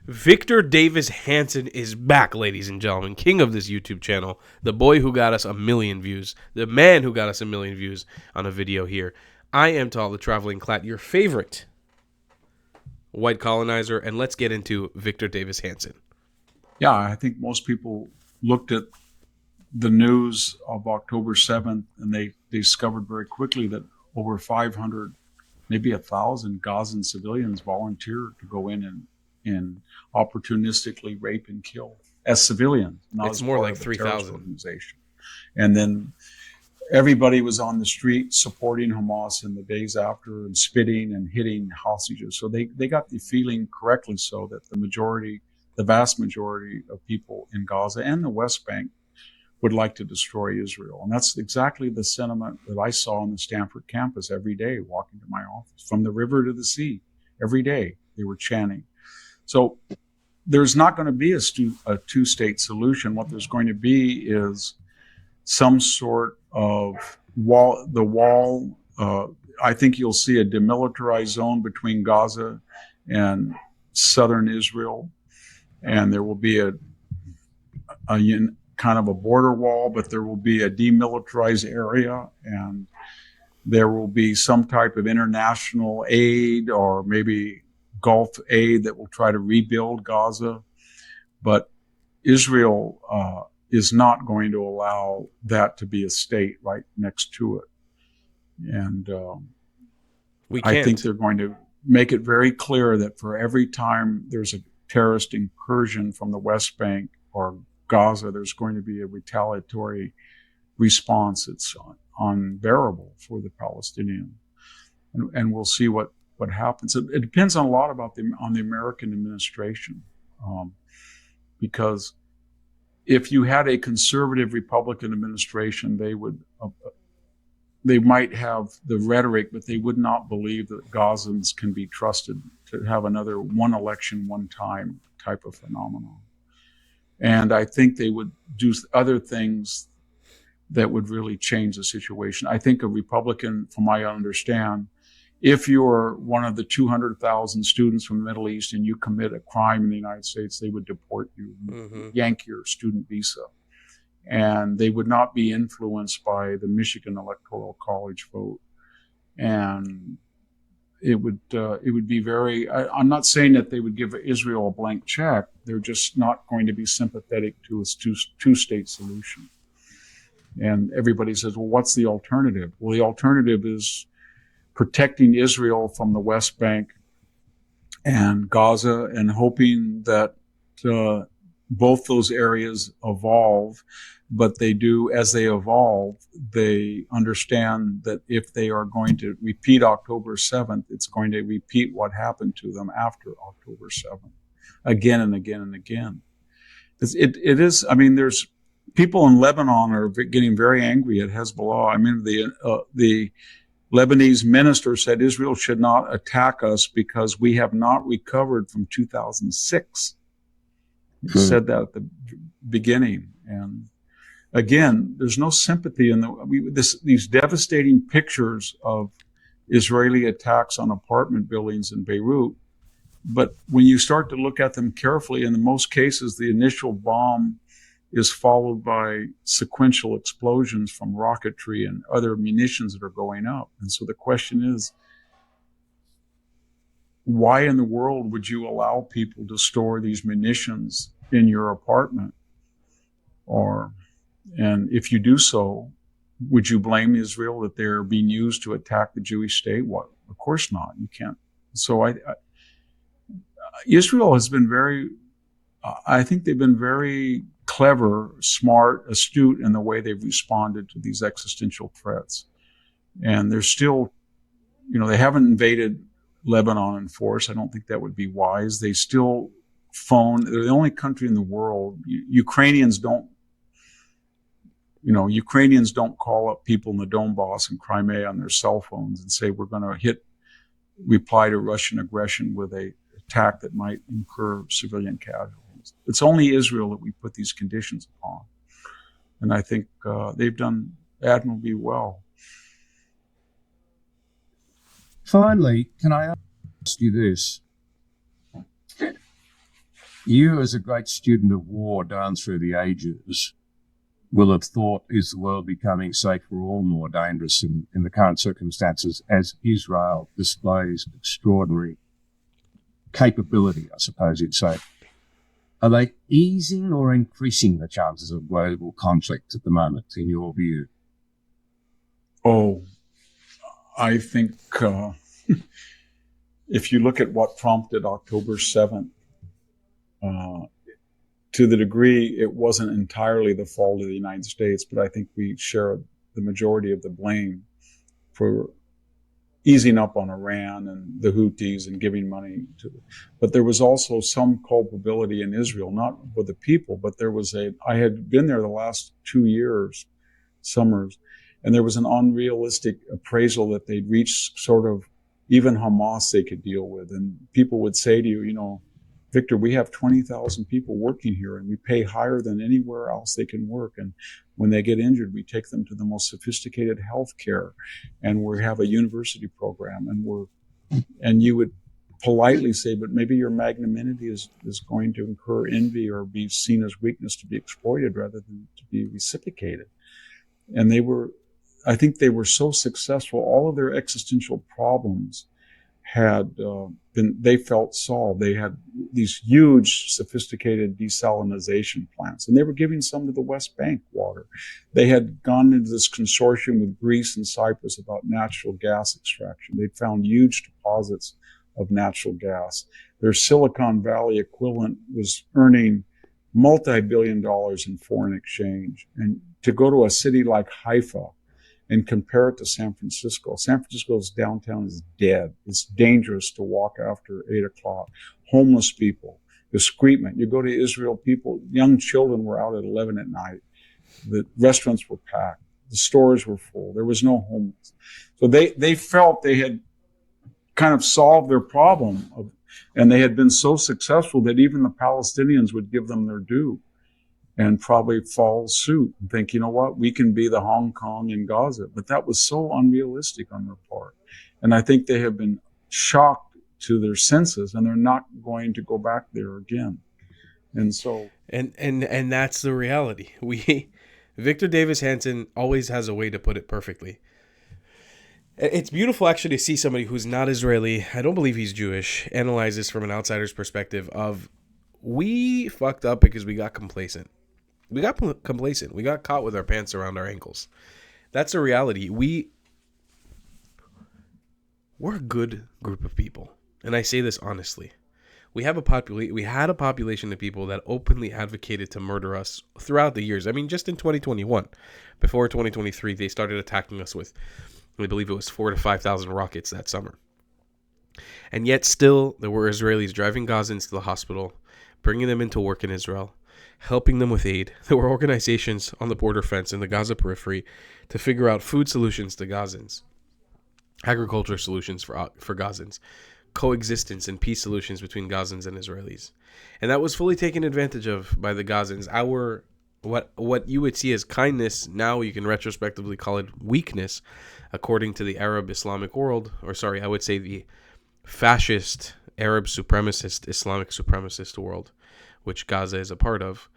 Victor Davis Hanson is back, ladies and gentlemen. King of this YouTube channel. The boy who got us 1 million views. The man who got us 1 million views on a video here. I am Tal the Traveling Clat, your favorite white colonizer. And let's get into Victor Davis Hanson. Yeah, I think most people looked at the news of October 7th and they discovered very quickly that over 500, maybe 1,000 Gazan civilians volunteered to go in and opportunistically rape and kill as civilians. It's more like 3,000. And then everybody was on the street supporting Hamas in the days after and spitting and hitting hostages. So they got the feeling, correctly so, that the vast majority of people in Gaza and the West Bank would like to destroy Israel. And that's exactly the sentiment that I saw on the Stanford campus every day walking to my office. From the river to the sea, every day they were chanting. So there's not going to be a two-state solution. What there's going to be is some sort of wall. I think you'll see a demilitarized zone between Gaza and southern Israel. And there will be a kind of a border wall, but there will be a demilitarized area, and there will be some type of international aid or maybe Gulf aid that will try to rebuild Gaza. But Israel is not going to allow that to be a state right next to it. And I think they're going to make it very clear that for every time there's a terrorist incursion from the West Bank or Gaza, there's going to be a retaliatory response. It's unbearable for the Palestinians. And we'll see what happens. It depends on a lot on the American administration. Because if you had a conservative Republican administration, they might have the rhetoric, but they would not believe that Gazans can be trusted to have another one election, one time type of phenomenon. And I think they would do other things that would really change the situation. I think a Republican, from what I understand, if you're one of the 200,000 students from the Middle East and you commit a crime in the United States, they would deport you, yank your student visa. And they would not be influenced by the Michigan Electoral College vote. And it would be very, I'm not saying that they would give Israel a blank check. They're just not going to be sympathetic to a two-state solution. And everybody says, well, what's the alternative? Well, the alternative is protecting Israel from the West Bank and Gaza and hoping that both those areas evolve. But they do, as they evolve, they understand that if they are going to repeat October 7th, it's going to repeat what happened to them after October 7th, again and again and again. It is, I mean, there's people in Lebanon are getting very angry at Hezbollah. I mean, the Lebanese minister said Israel should not attack us because we have not recovered from 2006. He said that at the beginning. And again, there's no sympathy in these devastating pictures of Israeli attacks on apartment buildings in Beirut. But when you start to look at them carefully, in most cases, the initial bomb is followed by sequential explosions from rocketry and other munitions that are going up. And so the question is, why in the world would you allow people to store these munitions in your apartment? And if you do so, would you blame Israel that they're being used to attack the Jewish state? Well, of course not. You can't. So Israel has been I think they've been very clever, smart, astute in the way they've responded to these existential threats. And they're still, they haven't invaded Lebanon in force. I don't think that would be wise. They still they're the only country in the world. Ukrainians don't call up people in the Donbass and Crimea on their cell phones and say, we're going to reply to Russian aggression with an attack that might incur civilian casualties. It's only Israel that we put these conditions upon. And I think they've done admirably well. Finally, can I ask you this? You, as a great student of war down through the ages, will have thought, is the world becoming safer or more dangerous in the current circumstances as Israel displays extraordinary capability, I suppose you'd say? Are they easing or increasing the chances of global conflict at the moment, in your view? Oh, I think if you look at what prompted October 7th, to the degree it wasn't entirely the fault of the United States, but I think we share the majority of the blame for easing up on Iran and the Houthis and giving money to them. But there was also some culpability in Israel, not with the people, but I had been there the last 2 years, summers, and there was an unrealistic appraisal that they'd reached sort of even Hamas they could deal with. And people would say to you, Victor, we have 20,000 people working here and we pay higher than anywhere else they can work. And when they get injured, we take them to the most sophisticated health care, and we have a university program, and you would politely say, but maybe your magnanimity is going to incur envy or be seen as weakness to be exploited rather than to be reciprocated. And I think they were so successful, all of their existential problems had they felt solved. They had these huge, sophisticated desalination plants, and they were giving some to the West Bank water. They had gone into this consortium with Greece and Cyprus about natural gas extraction. They'd found huge deposits of natural gas. Their Silicon Valley equivalent was earning multi-billion dollars in foreign exchange. And to go to a city like Haifa and compare it to San Francisco. San Francisco's downtown is dead. It's dangerous to walk after 8 o'clock. Homeless people, discreetment. You go to Israel, young children were out at 11 at night. The restaurants were packed. The stores were full. There was no homeless. So they felt they had kind of solved their problem, and they had been so successful that even the Palestinians would give them their due and probably follow suit and think, you know what, we can be the Hong Kong in Gaza. But that was so unrealistic on their part. And I think they have been shocked to their senses, and they're not going to go back there again. And so... And that's the reality. Victor Davis Hanson always has a way to put it perfectly. It's beautiful actually to see somebody who's not Israeli, I don't believe he's Jewish, analyze this from an outsider's perspective of, we fucked up because we got complacent. We got complacent. We got caught with our pants around our ankles. That's a reality. We're a good group of people, and I say this honestly. We had a population of people that openly advocated to murder us throughout the years. I mean, just in 2021, before 2023, they started attacking us with, I believe it was 4,000 to 5,000 rockets that summer. And yet still, there were Israelis driving Gazans to the hospital, bringing them into work in Israel, helping them with aid. There were organizations on the border fence in the Gaza periphery to figure out food solutions to Gazans, agriculture solutions for Gazans, coexistence and peace solutions between Gazans and Israelis. And that was fully taken advantage of by the Gazans. What you would see as kindness, now you can retrospectively call it weakness, according to the Arab Islamic world, I would say the fascist, Arab supremacist, Islamic supremacist world, which Gaza is a part of.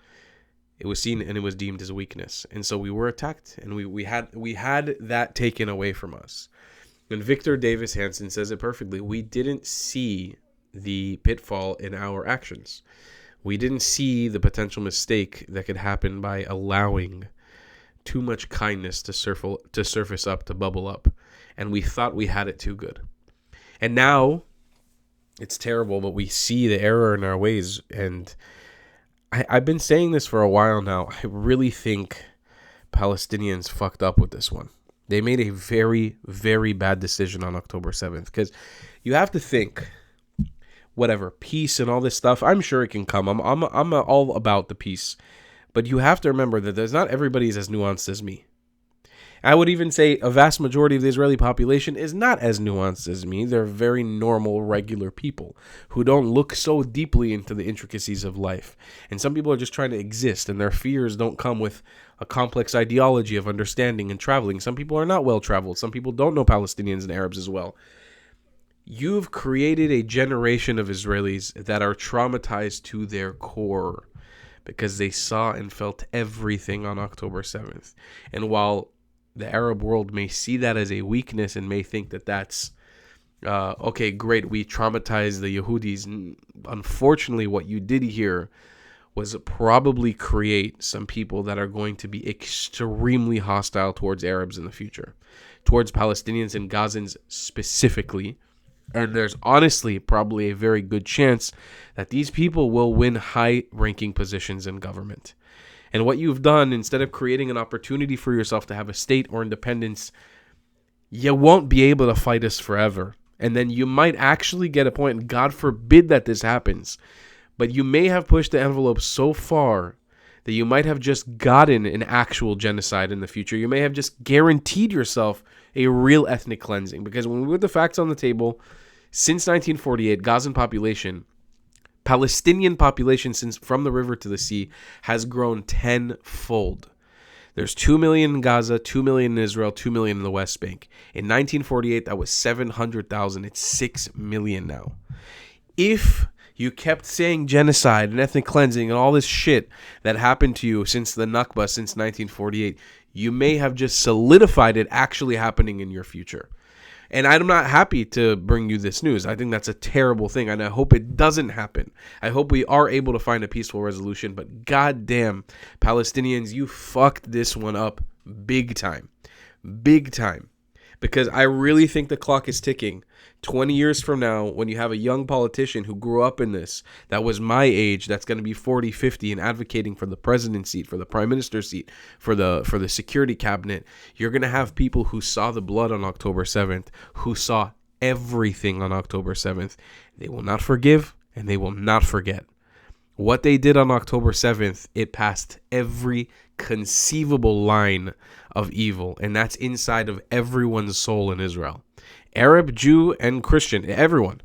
It was seen and it was deemed as weakness. And so we were attacked, and we had that taken away from us. And Victor Davis Hanson says it perfectly. We didn't see the pitfall in our actions. We didn't see the potential mistake that could happen by allowing too much kindness to surface up, to bubble up. And we thought we had it too good. And now it's terrible, but we see the error in our ways. And I've been saying this for a while now. I really think Palestinians fucked up with this one. They made a very, very bad decision on October 7th. Because you have to think, whatever, peace and all this stuff, I'm sure it can come. I'm all about the peace. But you have to remember that there's not everybody's as nuanced as me. I would even say a vast majority of the Israeli population is not as nuanced as me. They're very normal, regular people who don't look so deeply into the intricacies of life. And some people are just trying to exist, and their fears don't come with a complex ideology of understanding and traveling. Some people are not well-traveled. Some people don't know Palestinians and Arabs as well. you've created a generation of Israelis that are traumatized to their core because they saw and felt everything on October 7th. And while the Arab world may see that as a weakness and may think that that's, okay, great, we traumatized the Yehudis. Unfortunately, what you did here was probably create some people that are going to be extremely hostile towards Arabs in the future, towards Palestinians and Gazans specifically. And there's honestly probably a very good chance that these people will win high-ranking positions in government. And what you've done, instead of creating an opportunity for yourself to have a state or independence, you won't be able to fight us forever. And then you might actually get a point, and God forbid that this happens, but you may have pushed the envelope so far that you might have just gotten an actual genocide in the future. You may have just guaranteed yourself a real ethnic cleansing. Because when we put the facts on the table, since 1948, Gazan population, Palestinian population since from the river to the sea has grown tenfold. There's 2 million in Gaza, 2 million in Israel, 2 million in the West Bank. In 1948, that was 700,000. It's 6 million now. If you kept saying genocide and ethnic cleansing and all this shit that happened to you since the Nakba, since 1948, you may have just solidified it actually happening in your future. And I'm not happy to bring you this news. I think that's a terrible thing, and I hope it doesn't happen. I hope we are able to find a peaceful resolution, but goddamn, Palestinians, you fucked this one up big time. Big time. Because I really think the clock is ticking. 20 years from now, when you have a young politician who grew up in this, that was my age, that's going to be 40, 50, and advocating for the president's seat, for the prime minister's seat, for the security cabinet, you're going to have people who saw the blood on October 7th, who saw everything on October 7th. They will not forgive, and they will not forget. What they did on October 7th, it passed every conceivable line of evil, and that's inside of everyone's soul in Israel. Arab, Jew, and Christian, everyone.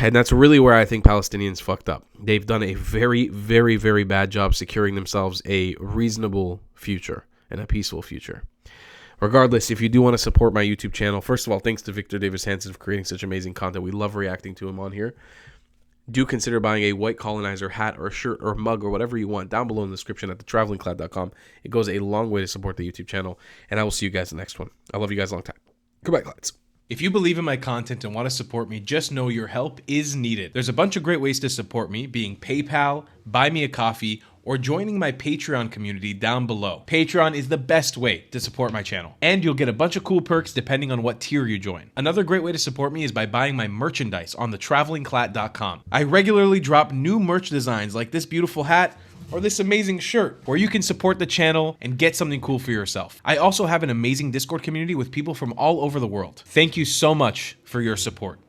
And that's really where I think Palestinians fucked up. They've done a very, very, very bad job securing themselves a reasonable future and a peaceful future. Regardless, if you do want to support my YouTube channel, first of all, thanks to Victor Davis Hanson for creating such amazing content. We love reacting to him on here. Do consider buying a white colonizer hat or shirt or mug or whatever you want down below in the description at thetravelingclad.com. It goes a long way to support the YouTube channel. And I will see you guys in the next one. I love you guys a long time. Goodbye, Clads. If you believe in my content and want to support me, just know your help is needed. There's a bunch of great ways to support me, being PayPal, Buy Me a Coffee, or joining my Patreon community down below. Patreon is the best way to support my channel, and you'll get a bunch of cool perks depending on what tier you join. Another great way to support me is by buying my merchandise on thetravelingclat.com. I regularly drop new merch designs like this beautiful hat, or this amazing shirt, where you can support the channel and get something cool for yourself. I also have an amazing Discord community with people from all over the world. Thank you so much for your support.